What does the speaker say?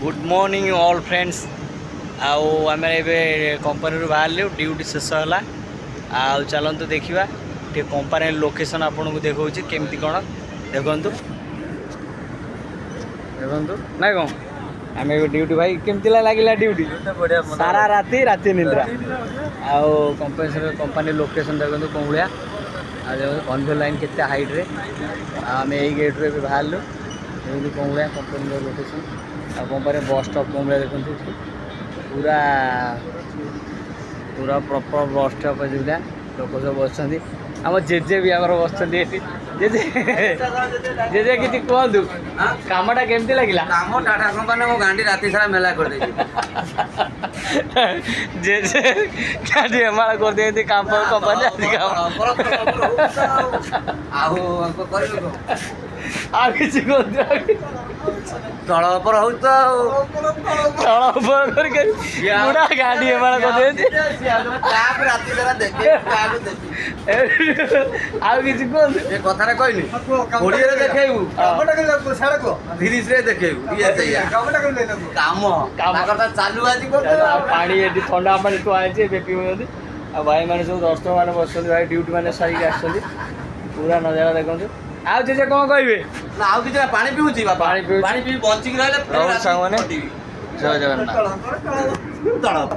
Good morning all friends. आम company बाहर duty शेष है। आउ चलतु देखा टे कंपनी लोकेशन आपन को देखा केमती कौन देखु देखु ना कौन आम ड्यूटी भाई केमती लगे ड्यूटी सारा राति राति निद्रा आउ कंपनी लोकेशन देखो कौन भाया कन्भेयर लाइन केते हाइट रे आम यही गेट्रे भी बाहर ये कौन भाया कंपनी लोकेशन आ कंपनी बस स्टॉप कौन भाया देखते पूरा पूरा प्रॉपर बस स्टॉप जोटा लोक सब बस आम जेजे भी आम बस जेजे जेजे किसी कहतु कामटा केमती लगे काम टाटा कंपनी मो गांडी राति सारा मेला कर दे जेजे गाड़ी हमारा कर दे काम कंपनी आ किसी तल पर हो तो तल ऊपर करके पूरा गाड़ी हमारा कर दे राति सारा देखे आउ किसी कहतु ए कथा कहनी ओडिया रे देखेबू धीरे रे देखेबू ये सैया काम ताकर चालू आज पानी एटी ठंडा पानी तो आए बेपी आ भाई मैंने सब दर्शक मैंने बस भाई ड्यूटी मैंने सारिक आस पूरा नजारा देखते आउ जे कौन कहे ना आउ कि पानी पीऊची पानी पीऊची। पानी पी बंचिक रहले जय जगन्नाथ।